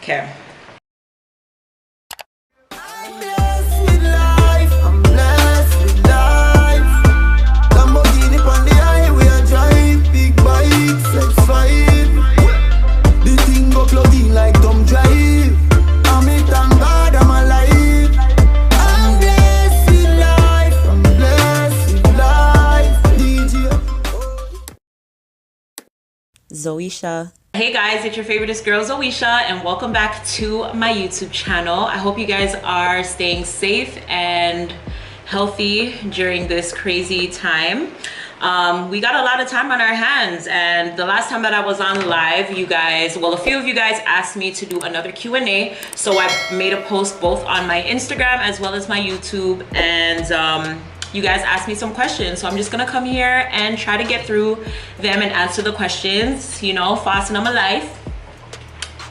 Okay. Zoeshaaa. Hey guys, it's your favoriteest girl Zoeshaaa, and welcome back to my YouTube channel. I hope you guys are staying safe and healthy during this crazy time. We got a lot of time on our hands, and the last time that I was on live, you guys, well, a few of you guys asked me to do another Q&A, so I made a post both on my Instagram as well as my YouTube, and you guys asked me some questions, so I'm just gonna come here and try to get through them and answer the questions, you know, fasten on my life.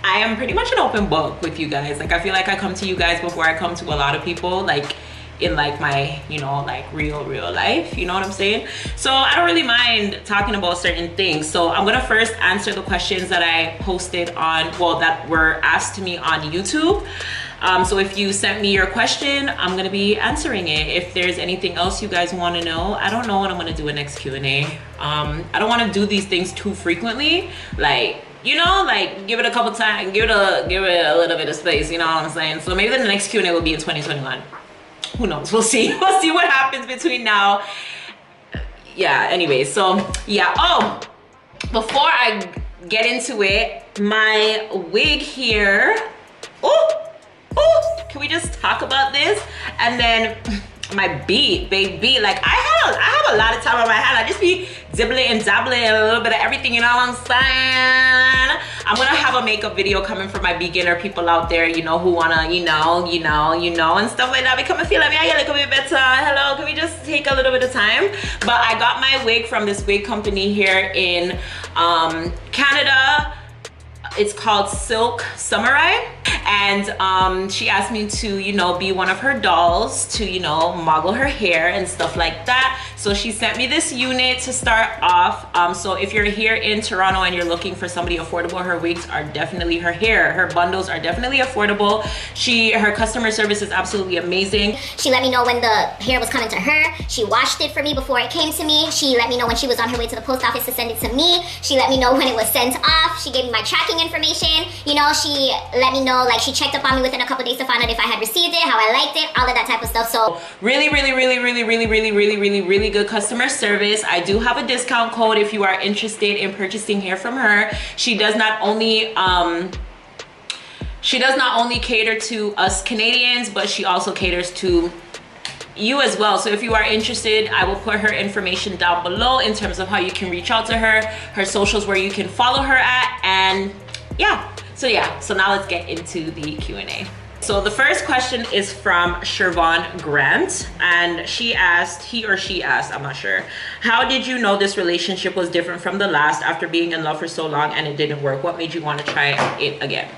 I am pretty much an open book with you guys. Like, I feel like I come to you guys before I come to a lot of people, like in like my, you know, like real life, you know what I'm saying? So I don't really mind talking about certain things. So I'm gonna first answer the questions that I posted on, well, that were asked to me on YouTube. So if you sent me your question, I'm gonna be answering it. If there's anything else you guys want to know, I don't know when I'm gonna do a next Q&A. I don't want to do these things too frequently, like, you know, like give it a couple times, give it a little bit of space, you know what I'm saying? So maybe the next Q&A will be in 2021. Who knows? We'll see. We'll see what happens between now. Yeah, anyway, so yeah. Oh, before I get into it, my wig here. Oh, can we just talk about this? And then my beat, baby, like I have a lot of time on my hand. I just be dibbling and dabbling and a little bit of everything, you know what I'm saying? I'm gonna have a makeup video coming for my beginner people out there, you know, who wanna, you know, and stuff like that. Become a feel like me, I look a bit better. Hello, can we just take a little bit of time? But I got my wig from this wig company here in Canada. It's called Silk Samurai, and she asked me to, you know, be one of her dolls to, you know, model her hair and stuff like that. So she sent me this unit to start off. So if you're here in Toronto and you're looking for somebody affordable, her wigs are definitely, her bundles are definitely affordable. Her customer service is absolutely amazing. She let me know when the hair was coming to her. She washed it for me before it came to me. She let me know when she was on her way to the post office to send it to me. She let me know when it was sent off. She gave me my tracking information. You know, she let me know, like, she checked up on me within a couple days to find out if I had received it, how I liked it, all of that type of stuff. So really good customer service. I do have a discount code if you are interested in purchasing hair from her. She does not only cater to us Canadians, but she also caters to you as well. So if you are interested, I will put her information down below in terms of how you can reach out to her socials where you can follow her at, and yeah. So now let's get into the Q&A. So the first question is from Shervon Grant, and he or she asked, I'm not sure, how did you know this relationship was different from the last after being in love for so long and it didn't work? What made you want to try it again?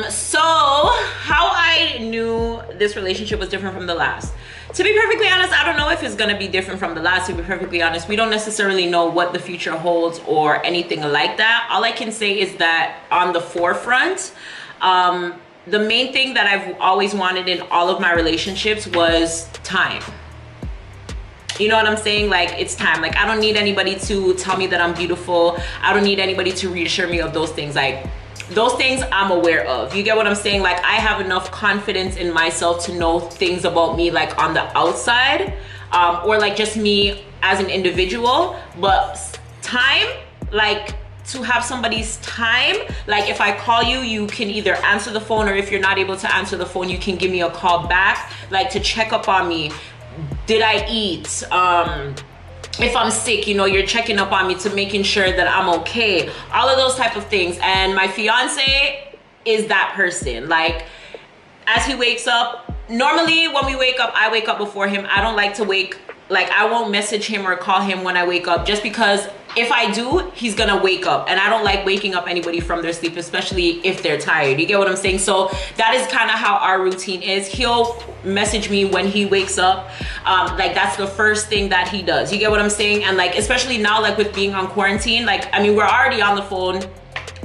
So how I knew this relationship was different from the last. To be perfectly honest, I don't know if it's going to be different from the last. To be perfectly honest, we don't necessarily know what the future holds or anything like that. All I can say is that on the forefront, the main thing that I've always wanted in all of my relationships was time. You know what I'm saying? Like, it's time. Like, I don't need anybody to tell me that I'm beautiful. I don't need anybody to reassure me of those things. Like, those things I'm aware of. You get what I'm saying? Like, I have enough confidence in myself to know things about me, like on the outside, or like just me as an individual. But time, like, to have somebody's time, like if I call you, you can either answer the phone, or if you're not able to answer the phone, you can give me a call back, like to check up on me. Did I eat? If I'm sick, you know, you're checking up on me to making sure that I'm okay. All of those type of things. And my fiance is that person. Like, as he wakes up, normally when we wake up, I wake up before him. I don't like to wake, like, I won't message him or call him when I wake up, just because if I do, he's gonna wake up, and I don't like waking up anybody from their sleep, especially if they're tired. You get what I'm saying? So that is kind of how our routine is. He'll message me when he wakes up. Like, that's the first thing that he does. You get what I'm saying? And like, especially now, like with being on quarantine, like, I mean, we're already on the phone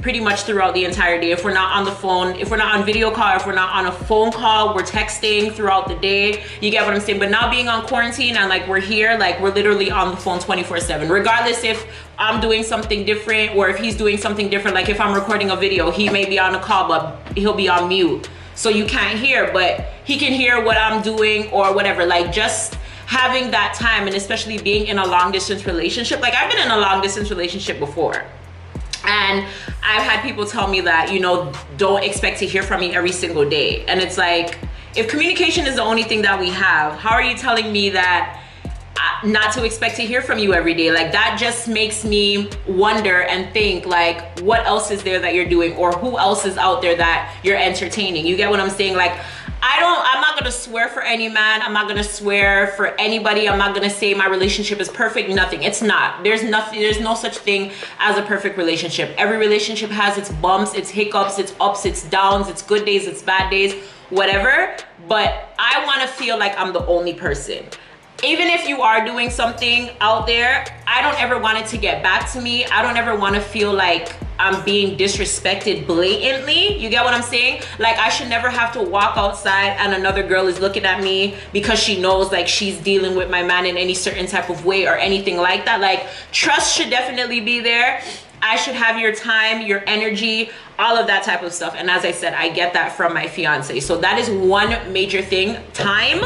pretty much throughout the entire day. If we're not on the phone, if we're not on video call, if we're not on a phone call, we're texting throughout the day. You get what I'm saying? But now being on quarantine and like we're here, like we're literally on the phone 24/7, regardless if I'm doing something different or if he's doing something different. Like if I'm recording a video, he may be on a call, but he'll be on mute. So you can't hear, but he can hear what I'm doing or whatever. Like just having that time, and especially being in a long distance relationship. Like I've been in a long distance relationship before, and I've had people tell me that, you know, don't expect to hear from me every single day. And it's like, if communication is the only thing that we have, how are you telling me that not to expect to hear from you every day? Like that just makes me wonder and think like, what else is there that you're doing, or who else is out there that you're entertaining? You get what I'm saying? Like I'm not gonna swear for any man. I'm not gonna swear for anybody. I'm not gonna say my relationship is perfect. Nothing. It's not. There's no such thing as a perfect relationship. Every relationship has its bumps, its hiccups, its ups, its downs, its good days, its bad days, whatever. But I wanna feel like I'm the only person. Even if you are doing something out there, I don't ever want it to get back to me. I don't ever want to feel like I'm being disrespected blatantly. You get what I'm saying? Like I should never have to walk outside and another girl is looking at me because she knows like she's dealing with my man in any certain type of way or anything like that. Like trust should definitely be there. I should have your time, your energy, all of that type of stuff. And as I said, I get that from my fiance. So that is one major thing. Time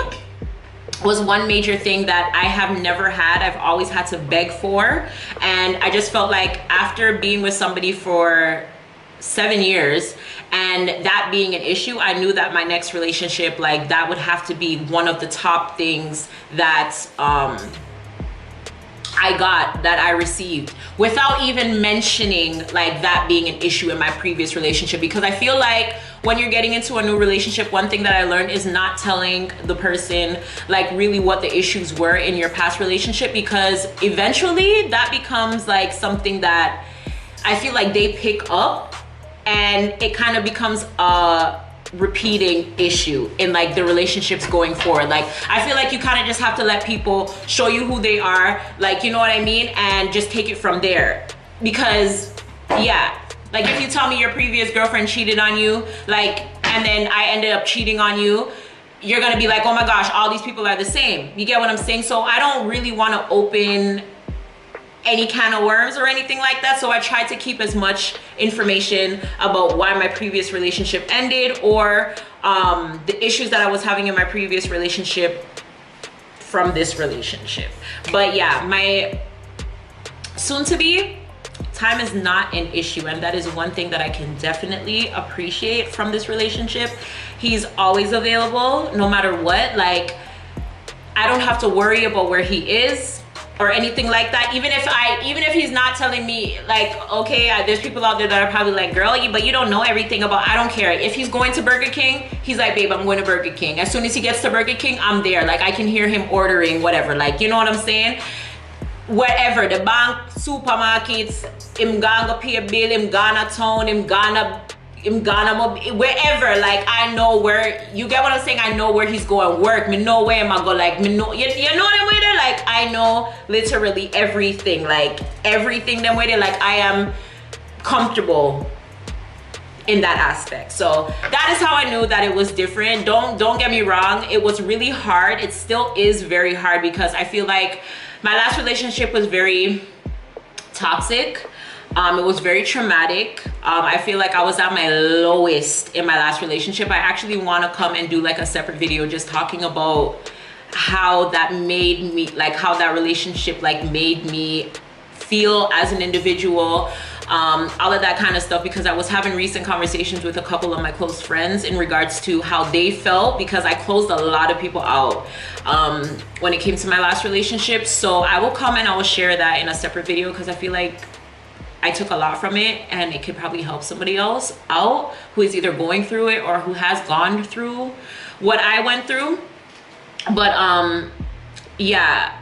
was one major thing that I have never had. I've always had to beg for. And I just felt like after being with somebody for 7 years and that being an issue, I knew that my next relationship, like that would have to be one of the top things that I received, without even mentioning like that being an issue in my previous relationship. Because I feel like when you're getting into a new relationship, one thing that I learned is not telling the person like really what the issues were in your past relationship, because eventually that becomes like something that I feel like they pick up, and it kind of becomes a repeating issue in like the relationships going forward. Like I feel like you kind of just have to let people show you who they are, like, you know what I mean, and just take it from there. Because yeah, like if you tell me your previous girlfriend cheated on you, like, and then I ended up cheating on you, you're gonna be like, oh my gosh, all these people are the same. You get what I'm saying? So I don't really want to open any can of worms or anything like that. So I tried to keep as much information about why my previous relationship ended, or the issues that I was having in my previous relationship from this relationship. But yeah, my soon-to-be, time is not an issue, and that is one thing that I can definitely appreciate from this relationship. He's always available no matter what. Like I don't have to worry about where he is or anything like that. Even if he's not telling me, like, okay, there's people out there that are probably like, girl, but you don't know everything about, I don't care. If he's going to Burger King, he's like, babe, I'm going to Burger King. As soon as he gets to Burger King, I'm there. Like I can hear him ordering whatever, like, you know what I'm saying? Wherever, the bank, supermarkets, him gonna pay a bill, him gonna town, him gonna wherever. Like I know where, you get what I'm saying? I know where he's going work. Me know where I'm gonna go. Like me know, you know what I'm with it? Like I know literally everything. Like everything them with it. Like I am comfortable in that aspect. So that is how I knew that it was different. Don't get me wrong, it was really hard. It still is very hard, because I feel like my last relationship was very toxic. It was very traumatic. I feel like I was at my lowest in my last relationship. I actually want to come and do like a separate video just talking about how that made me, like how that relationship like made me feel as an individual, all of that kind of stuff, because I was having recent conversations with a couple of my close friends in regards to how they felt, because I closed a lot of people out when it came to my last relationship. So I will come and I will share that in a separate video, because I feel like I took a lot from it and it could probably help somebody else out who is either going through it or who has gone through what I went through. But yeah,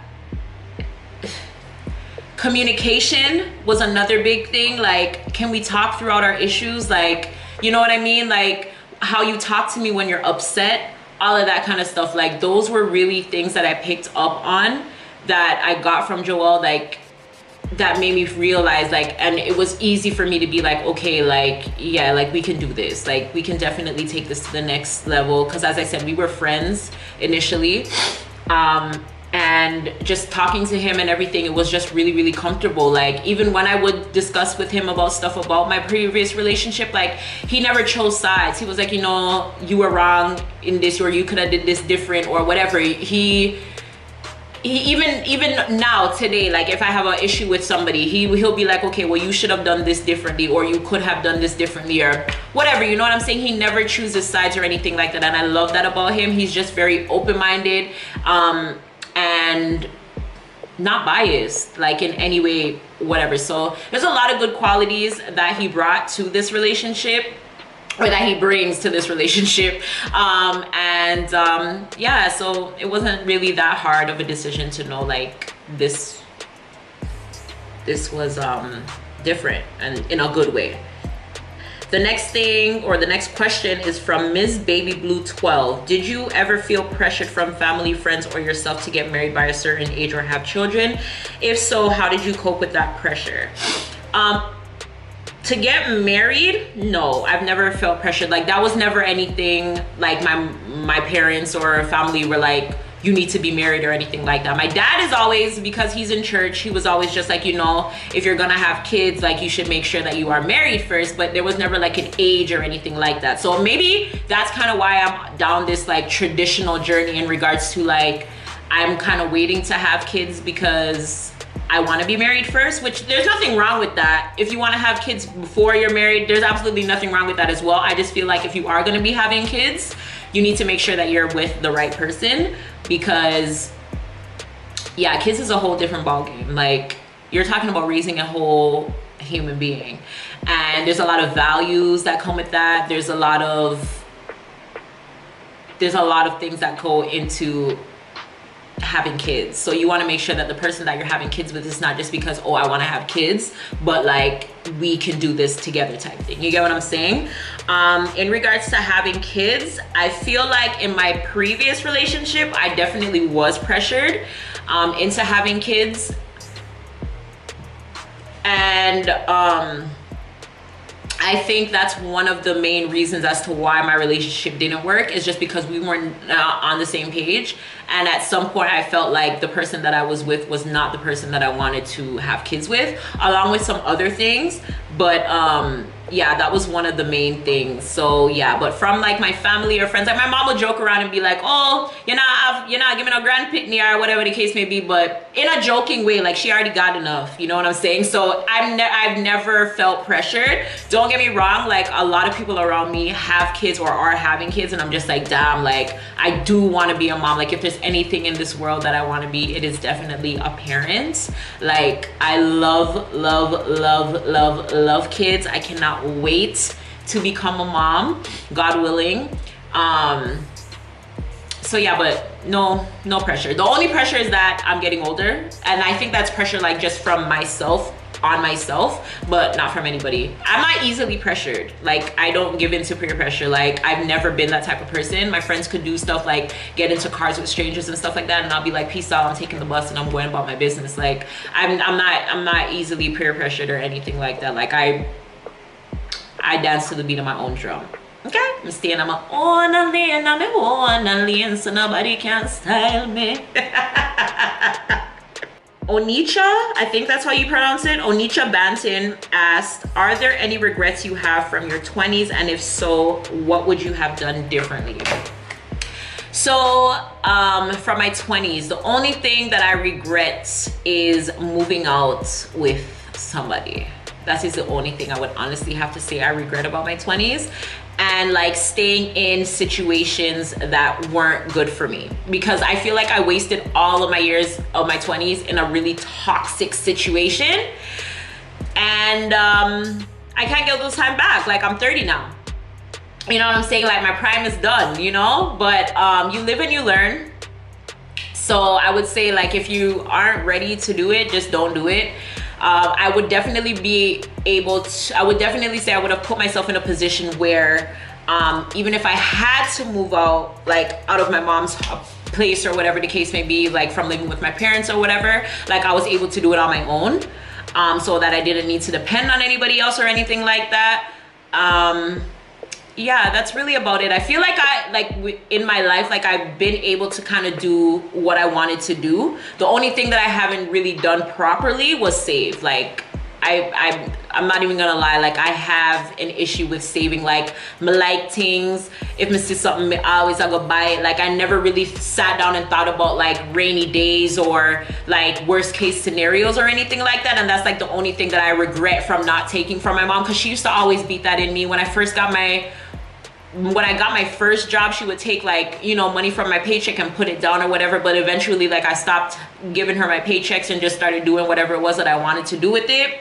communication was another big thing. Like, can we talk throughout our issues? Like, you know what I mean? Like how you talk to me when you're upset, all of that kind of stuff. Like those were really things that I picked up on, that I got from Joel. Like that made me realize, like, and it was easy for me to be like, okay, like, yeah, like we can do this, like we can definitely take this to the next level. Because as I said, we were friends initially, and just talking to him and everything, it was just really, really comfortable. Like, even when I would discuss with him about stuff about my previous relationship, like, he never chose sides. He was like, you know, you were wrong in this, or you could have did this different, or whatever. He even now today, like if I have an issue with somebody, he'll be like, okay, well, you should have done this differently, or you could have done this differently, or whatever, you know what I'm saying? He never chooses sides or anything like that, and I love that about him. He's just very open-minded, and not biased, like in any way, whatever. So there's a lot of good qualities that he brought to this relationship, or that he brings to this relationship, yeah, so it wasn't really that hard of a decision to know, like, this was different, and in a good way. The next thing, or the next question, is from Ms. Baby Blue 12. Did you ever feel pressured from family, friends, or yourself to get married by a certain age or have children? If so, how did you cope with that pressure? To get married, no, I've never felt pressured. Like, that was never anything like my parents or family were like, you need to be married or anything like that. My dad is always, because he's in church, he was always just like, you know, if you're gonna have kids, like, you should make sure that you are married first. But there was never like an age or anything like that. So maybe that's kind of why I'm down this like traditional journey in regards to, like, I'm kind of waiting to have kids because I want to be married first, which there's nothing wrong with that. If you want to have kids before you're married, there's absolutely nothing wrong with that as well. I just feel like if you are going to be having kids, you need to make sure that you're with the right person, because yeah, kids is a whole different ballgame. Like, you're talking about raising a whole human being, and there's a lot of values that come with that. There's a lot of things that go into having kids. So you want to make sure that the person that you're having kids with is not just because, oh, I want to have kids, but like, we can do this together type thing. You get what I'm saying? In regards to having kids, I feel like in my previous relationship, I definitely was pressured into having kids. And I think that's one of the main reasons as to why my relationship didn't work, is just because we weren't on the same page. And at some point I felt like the person that I was with was not the person that I wanted to have kids with, along with some other things. But yeah, that was one of the main things. So yeah, but from like my family or friends, like my mom would joke around and be like, oh, you're not giving a grand pitney or whatever the case may be, but in a joking way, like she already got enough, you know what I'm saying? So I've never felt pressured. Don't get me wrong, like a lot of people around me have kids or are having kids, and I'm just like, damn, like I do want to be a mom. Like if there's anything in this world that I want to be, it is definitely a parent. Like I love kids. I cannot wait to become a mom, God willing. So yeah, but no pressure. The only pressure is that I'm getting older, and I think that's pressure like just from myself, on myself, but not from anybody. I'm not easily pressured. Like I don't give in to peer pressure. Like I've never been that type of person. My friends could do stuff like get into cars with strangers and stuff like that, and I'll be like, peace out, I'm taking the bus and I'm going about my business. Like I'm not easily peer pressured or anything like that. Like I dance to the beat of my own drum. Okay, I'm staying on my own lane, on my own lane, so nobody can style me. Onicha, I think that's how you pronounce it. Onicha Banton asked, are there any regrets you have from your 20s? And if so, what would you have done differently? So from my 20s, the only thing that I regret is moving out with somebody. That is the only thing I would honestly have to say I regret about my 20s. And like staying in situations that weren't good for me, because I feel like I wasted all of my years of my 20s in a really toxic situation, and I can't get those time back. Like I'm 30 now, you know what I'm saying? Like my prime is done, you know, but you live and you learn. So I would say, like, if you aren't ready to do it, just don't do it. I would definitely be able to, I would definitely say I would have put myself in a position where even if I had to move out, like out of my mom's place or whatever the case may be, like from living with my parents or whatever, like I was able to do it on my own. so that I didn't need to depend on anybody else or anything like that. Yeah, that's really about it. I feel like in my life, like I've been able to kind of do what I wanted to do. The only thing that I haven't really done properly was save. Like I'm not even gonna lie, like I have an issue with saving. Like me like things, if I see something I go buy it. Like I never really sat down and thought about like rainy days or like worst case scenarios or anything like that. And that's like the only thing that I regret from not taking from my mom, because she used to always beat that in me. When I got my first job, she would take like, you know, money from my paycheck and put it down or whatever. But eventually, like I stopped giving her my paychecks and just started doing whatever it was that I wanted to do with it.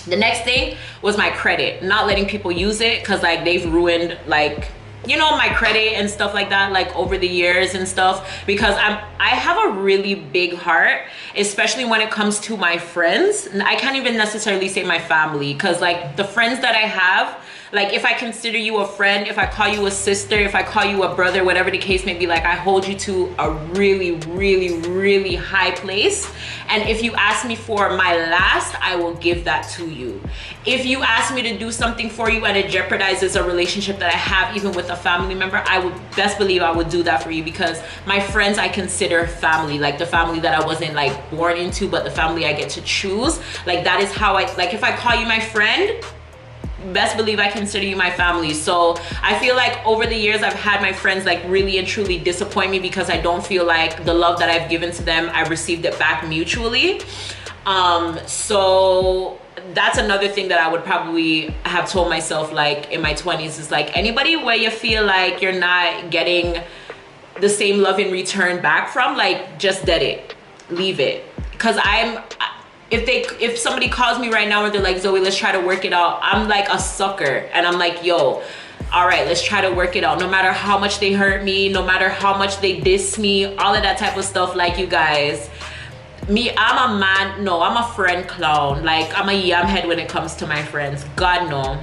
The next thing was my credit, not letting people use it, because like they've ruined like, you know, my credit and stuff like that, like over the years and stuff, because I have a really big heart, especially when it comes to my friends. And I can't even necessarily say my family, because like the friends that I have, like if I consider you a friend, if I call you a sister, if I call you a brother, whatever the case may be, like I hold you to a really, really, really high place. And if you ask me for my last, I will give that to you. If you ask me to do something for you and it jeopardizes a relationship that I have even with a family member, I would best believe I would do that for you, because my friends I consider family, like the family that I wasn't like born into, but the family I get to choose. Like that is how like if I call you my friend, best believe I consider you my family. So I feel like over the years I've had my friends like really and truly disappoint me, because I don't feel like the love that I've given to them, I've received it back mutually. So that's another thing that I would probably have told myself like in my 20s, is like anybody where you feel like you're not getting the same love in return back from, like just dead it, leave it. Because if somebody calls me right now and they're like, Zoe, let's try to work it out, I'm like a sucker, and I'm like, yo, all right, let's try to work it out. No matter how much they hurt me, no matter how much they diss me, all of that type of stuff. Like you guys, me, I'm a man, no, I'm a friend clown. Like I'm a yam head when it comes to my friends. God no.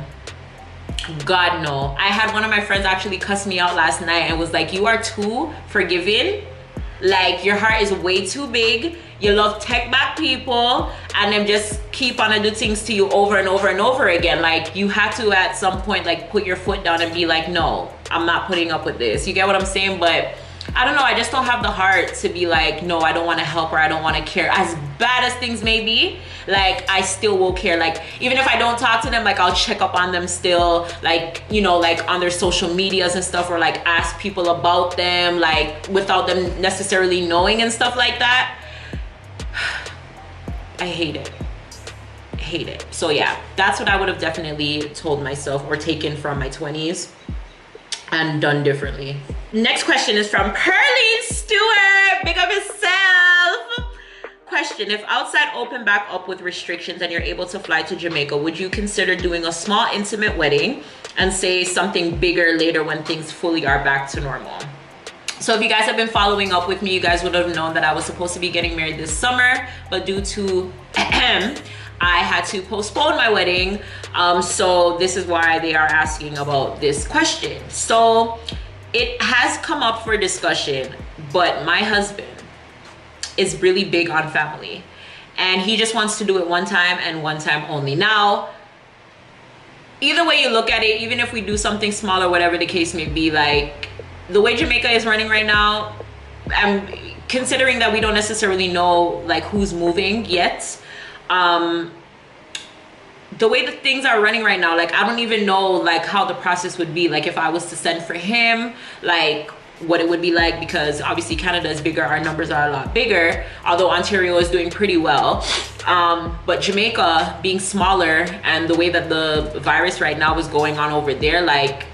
God no. I had one of my friends actually cuss me out last night and was like, you are too forgiving. Like your heart is way too big. You love take back people and then just keep on do things to you over and over and over again. Like you have to at some point like put your foot down and be like, no, I'm not putting up with this. You get what I'm saying? But I don't know, I just don't have the heart to be like, no, I don't want to help, or I don't want to care. As bad as things may be, like I still will care. Like even if I don't talk to them, like I'll check up on them still, like, you know, like on their social medias and stuff, or like ask people about them, like without them necessarily knowing and stuff like that. I hate it. I hate it. So yeah, that's what I would have definitely told myself or taken from my 20s and done differently. Next question is from Pearline Stewart. Big up yourself. Question: if outside open back up with restrictions and you're able to fly to Jamaica, would you consider doing a small intimate wedding and say something bigger later when things fully are back to normal? So if you guys have been following up with me, you guys would have known that I was supposed to be getting married this summer, but due to I had to postpone my wedding. So this is why they are asking about this question. So it has come up for discussion, but my husband is really big on family and he just wants to do it one time and one time only. Now, either way you look at it, even if we do something small or whatever the case may be, like the way Jamaica is running right now, I'm considering that we don't necessarily know like who's moving yet. The way that things are running right now, like I don't even know like how the process would be, like if I was to send for him, like what it would be like, because obviously Canada is bigger, our numbers are a lot bigger, although Ontario is doing pretty well. But Jamaica being smaller and the way that the virus right now is going on over there, like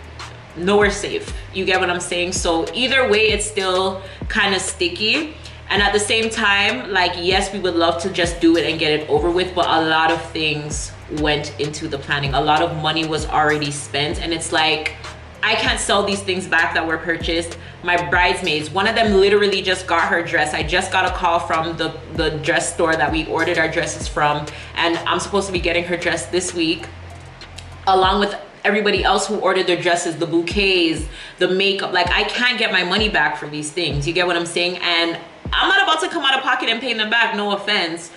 nowhere safe. You get what I'm saying? So either way, it's still kind of sticky. And at the same time, like, yes, we would love to just do it and get it over with, but a lot of things went into the planning. A lot of money was already spent, and it's like, I can't sell these things back that were purchased. My bridesmaids, one of them literally just got her dress. I just got a call from the dress store that we ordered our dresses from, and I'm supposed to be getting her dress this week, along with everybody else who ordered their dresses, the bouquets, the makeup. Like, I can't get my money back for these things. You get what I'm saying? And I'm not about to come out of pocket and pay them back, no offense.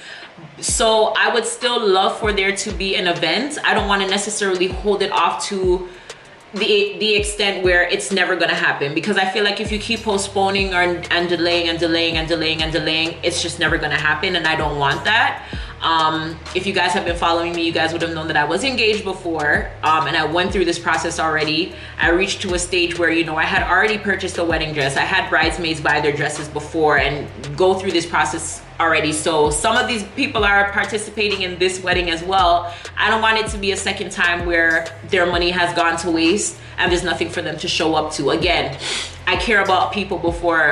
So I would still love for there to be an event. I don't want to necessarily hold it off to the extent where it's never gonna happen, because I feel like if you keep postponing and delaying and delaying and delaying and delaying, it's just never gonna happen, and I don't want that. If you guys have been following me, you guys would have known that I was engaged before, and I went through this process already. I reached to a stage where, you know, I had already purchased a wedding dress. I had bridesmaids buy their dresses before and go through this process already. So some of these people are participating in this wedding as well. I don't want it to be a second time where their money has gone to waste and there's nothing for them to show up to. Again, I care about people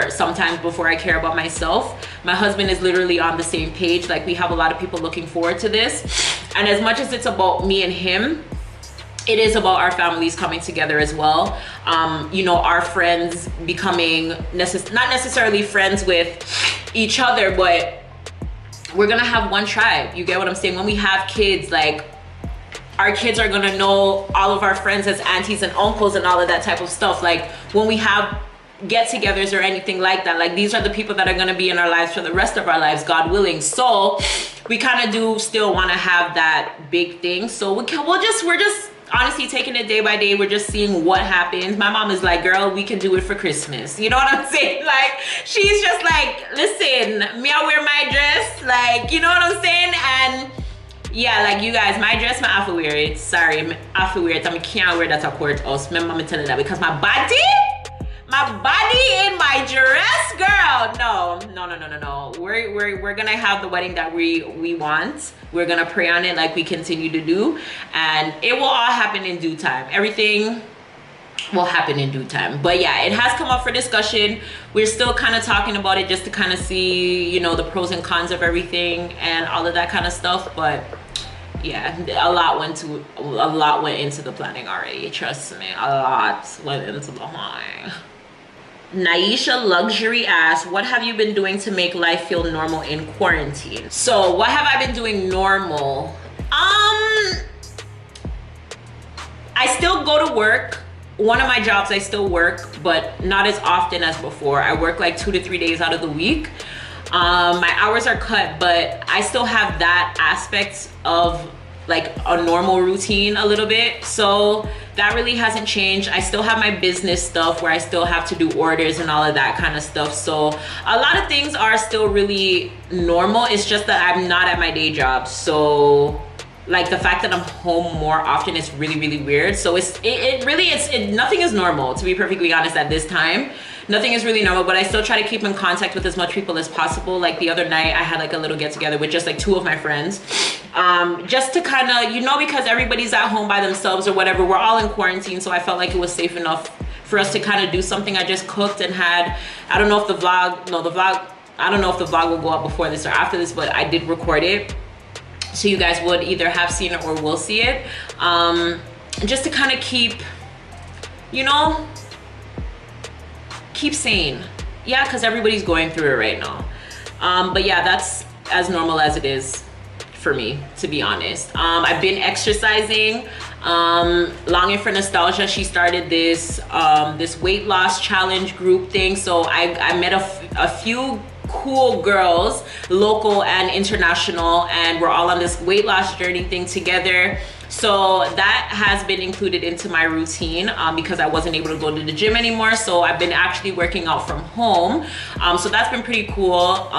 sometimes before I care about myself. My husband is literally on the same page. Like, we have a lot of people looking forward to this. And as much as it's about me and him, it is about our families coming together as well. You know, our friends becoming not necessarily friends with each other, but we're gonna have one tribe. You get what I'm saying? When we have kids, like, our kids are gonna know all of our friends as aunties and uncles and all of that type of stuff. Like, when we have get-togethers or anything like that, like, these are the people that are gonna be in our lives for the rest of our lives, God willing. So we kind of do still want to have that big thing. So we're just honestly taking it day by day. We're just seeing what happens. My mom is like, girl, we can do it for Christmas. You know what I'm saying? Like, she's just like, listen, me, I wear my dress. Like, you know what I'm saying? And yeah, like, you guys, my dress, my have to wear it. Sorry, I have to wear it. I can't wear that at courthouse. Remember me telling that, because my body in my dress, girl. No. We're gonna have the wedding that we want. We're gonna pray on it like we continue to do, and it will all happen in due time. Everything will happen in due time. But yeah, it has come up for discussion. We're still kind of talking about it just to kind of see, you know, the pros and cons of everything and all of that kind of stuff. But yeah, a lot went into the planning already. Trust me, a lot went into the planning. Naisha Luxury asks, what have you been doing to make life feel normal in quarantine? So what have I been doing normal? I still go to work. One of my jobs I still work, but not as often as before. I work like 2 to 3 days out of the week. My hours are cut, but I still have that aspect of like a normal routine a little bit. So that really hasn't changed. I still have my business stuff where I still have to do orders and all of that kind of stuff. So a lot of things are still really normal. It's just that I'm not at my day job. So like, the fact that I'm home more often is really, really weird. So nothing is normal, to be perfectly honest, at this time. Nothing is really normal, but I still try to keep in contact with as much people as possible. Like, the other night I had like a little get together with just like 2 of my friends, just to kind of, you know, because everybody's at home by themselves or whatever. We're all in quarantine, so I felt like it was safe enough for us to kind of do something. I just cooked and had, I don't know if the vlog will go up before this or after this, but I did record it, so you guys would either have seen it or will see it, just to kind of keep, you know, keep sane. Yeah, because everybody's going through it right now. But yeah, that's as normal as it is for me, to be honest. I've been exercising. Longing for Nostalgia, she started this this weight loss challenge group thing. So I met a few cool girls, local and international, and we're all on this weight loss journey thing together. So that has been included into my routine, because I wasn't able to go to the gym anymore. So I've been actually working out from home. So that's been pretty cool.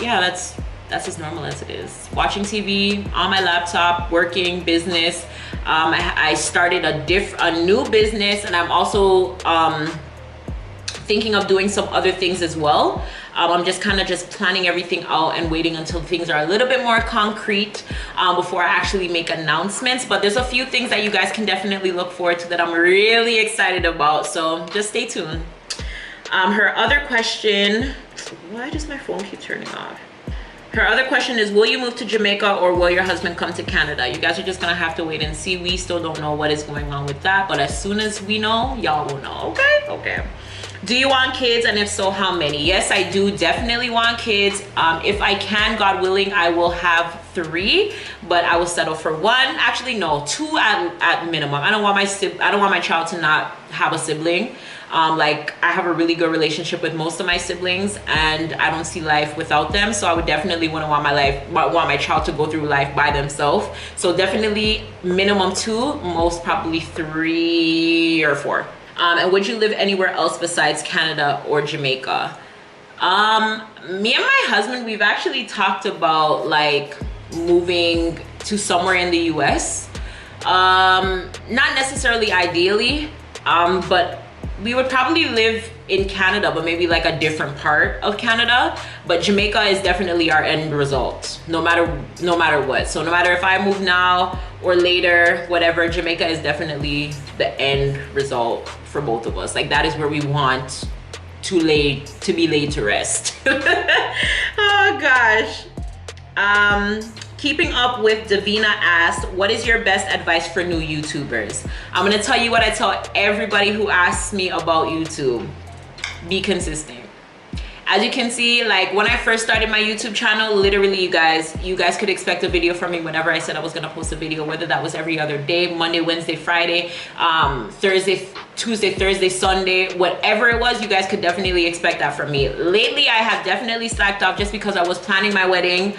Yeah, that's as normal as it is. Watching TV on my laptop, working, business. I started a new business, and I'm also thinking of doing some other things as well. I'm just kind of planning everything out and waiting until things are a little bit more concrete before I actually make announcements. But there's a few things that you guys can definitely look forward to that I'm really excited about. So just stay tuned. Her other question, why does my phone keep turning off? Her other question is, will you move to Jamaica or will your husband come to Canada? You guys are just gonna have to wait and see. We still don't know what is going on with that, but as soon as we know, y'all will know. Okay. Do you want kids, and if so, how many? Yes, I do definitely want kids. If I can, God willing, I will have 3, but I will settle for 1. Actually, no, 2 at minimum. I don't want my child to not have a sibling. Like I have a really good relationship with most of my siblings, and I don't see life without them. So I would definitely want my child to go through life by themselves. So definitely minimum 2, most probably 3 or 4. And would you live anywhere else besides Canada or Jamaica? Me and my husband, we've actually talked about like moving to somewhere in the US. Not necessarily ideally, but we would probably live in Canada, but maybe like a different part of Canada. But Jamaica is definitely our end result, no matter what. So no matter if I move now or later, whatever, Jamaica is definitely the end result for both of us. Like that is where we want to be laid to rest. Oh gosh. Keeping up with Davina asked, what is your best advice for new YouTubers? I'm gonna tell you what I tell everybody who asks me about YouTube. Be consistent. As you can see, like when I first started my YouTube channel, literally you guys could expect a video from me whenever I said I was gonna post a video, whether that was every other day, Monday, Wednesday, Friday, Thursday, Tuesday, Thursday, Sunday, whatever it was, you guys could definitely expect that from me. Lately, I have definitely slacked off just because I was planning my wedding.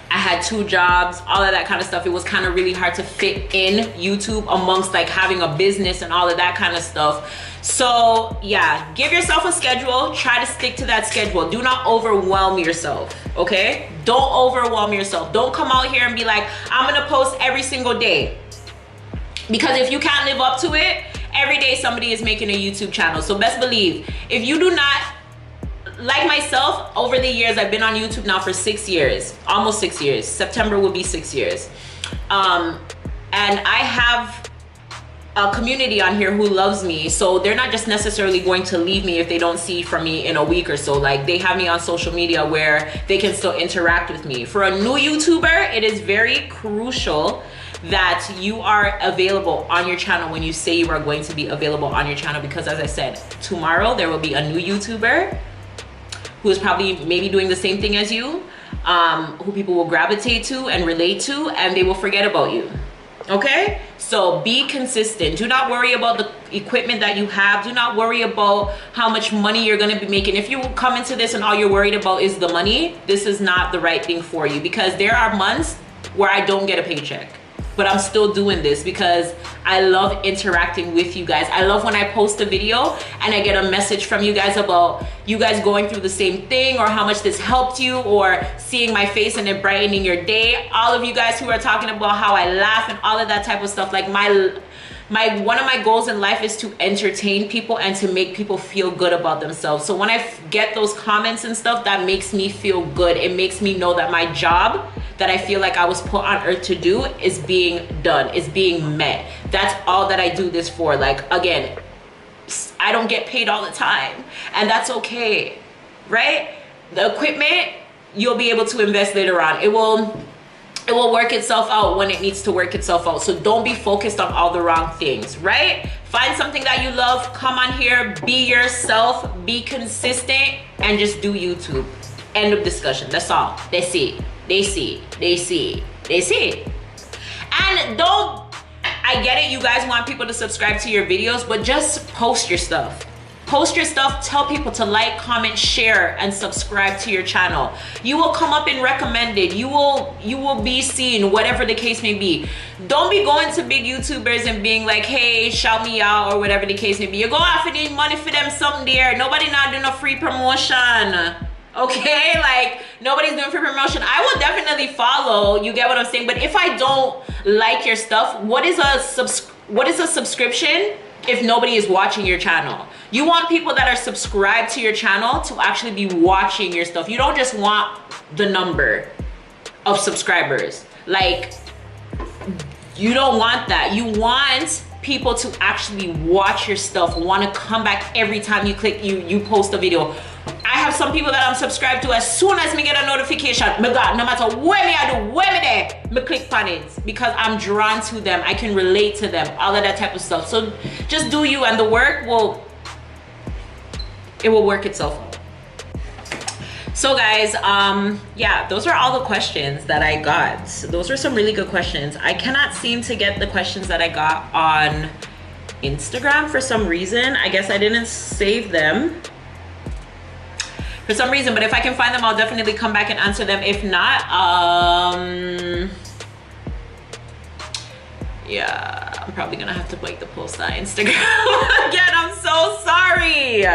I had 2 jobs, all of that kind of stuff. It was kind of really hard to fit in YouTube amongst like having a business and all of that kind of stuff. So yeah, give yourself a schedule. Try to stick to that schedule. Do not overwhelm yourself, okay? Don't overwhelm yourself. Don't come out here and be like, I'm gonna post every single day. Because if you can't live up to it, every day somebody is making a YouTube channel. So best believe, if you do not, like myself, over the years, I've been on YouTube now for 6 years, almost 6 years. September will be 6 years. And I have a community on here who loves me. So they're not just necessarily going to leave me if they don't see from me in a week or so. Like they have me on social media where they can still interact with me. For a new YouTuber, it is very crucial that you are available on your channel when you say you are going to be available on your channel. Because as I said, tomorrow there will be a new YouTuber who is probably maybe doing the same thing as you, who people will gravitate to and relate to, and they will forget about you, okay? So be consistent. Do not worry about the equipment that you have. Do not worry about how much money you're gonna be making. If you come into this and all you're worried about is the money, this is not the right thing for you, because there are months where I don't get a paycheck, but I'm still doing this because I love interacting with you guys. I love when I post a video and I get a message from you guys about you guys going through the same thing, or how much this helped you, or seeing my face and it brightening your day. All of you guys who are talking about how I laugh and all of that type of stuff. Like one of my goals in life is to entertain people and to make people feel good about themselves. So when I get those comments and stuff, that makes me feel good. It makes me know that my job that I feel like I was put on earth to do is being done, is being met. That's all that I do this for. Like, again, I don't get paid all the time, and that's okay, right? The equipment, you'll be able to invest later on. It will work itself out when it needs to work itself out. So don't be focused on all the wrong things, right? Find something that you love, come on here, be yourself, be consistent, and just do YouTube. End of discussion. That's all. That's it. They see. And I get it, you guys want people to subscribe to your videos, but just post your stuff. Post your stuff, tell people to like, comment, share, and subscribe to your channel. You will come up in recommended. You will be seen, whatever the case may be. Don't be going to big YouTubers and being like, hey, shout me out, or whatever the case may be. You go out and need money for them something there. Nobody not doing no free promotion. Okay, like nobody's doing free promotion. I will definitely follow, you get what I'm saying? But if I don't like your stuff, what is a subscription if nobody is watching your channel? You want people that are subscribed to your channel to actually be watching your stuff. You don't just want the number of subscribers. Like, you don't want that. You want people to actually watch your stuff, want to come back every time you post a video. I have some people that I'm subscribed to. As soon as me get a notification, me God, no matter what me I do, where me there, me click on it because I'm drawn to them. I can relate to them, all of that type of stuff. So just do you, and the work will work itself out. So guys, yeah, those are all the questions that I got. So those were some really good questions. I cannot seem to get the questions that I got on Instagram for some reason. I guess I didn't save them for some reason, but if I can find them, I'll definitely come back and answer them. If not, yeah, I'm probably gonna have to break the post on Instagram again. I'm so sorry.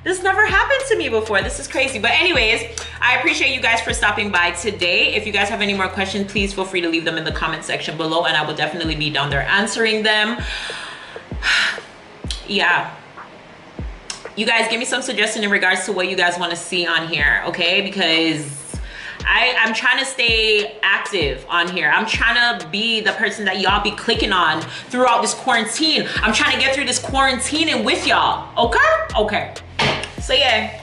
This never happened to me before. This is crazy. But anyways, I appreciate you guys for stopping by today. If you guys have any more questions, please feel free to leave them in the comment section below, and I will definitely be down there answering them. Yeah. You guys give me some suggestion in regards to what you guys want to see on here, okay? Because I'm trying to stay active on here. I'm trying to be the person that y'all be clicking on throughout this quarantine. I'm trying to get through this quarantine and with y'all, okay? Okay. So yeah,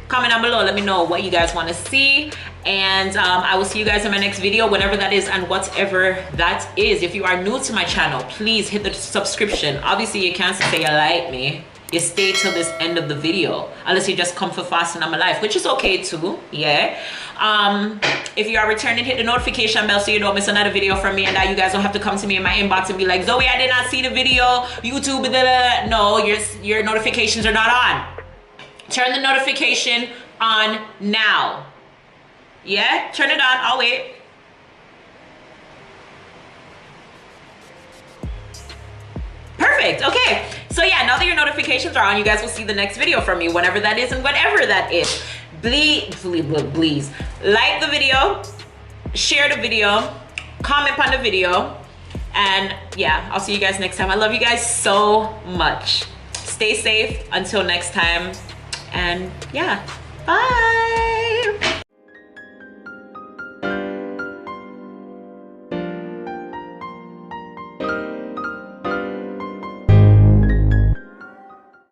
comment down below. Let me know what you guys want to see. And I will see you guys in my next video, whenever that is and whatever that is. If you are new to my channel, please hit the subscription. Obviously, you can't say you like me. You stay till this end of the video, unless you just come for fasting on my life, which is okay too, yeah. If you are returning, hit the notification bell so you don't miss another video from me, and that you guys don't have to come to me in my inbox and be like, Zoe, I did not see the video, YouTube, blah, blah. No, your notifications are not on. Turn the notification on now. Yeah, turn it on, I'll wait. Perfect, okay. So yeah, now that your notifications are on, you guys will see the next video from me, whenever that is and whatever that is. Please like the video, share the video, comment on the video, and yeah, I'll see you guys next time. I love you guys so much. Stay safe until next time, and yeah, bye.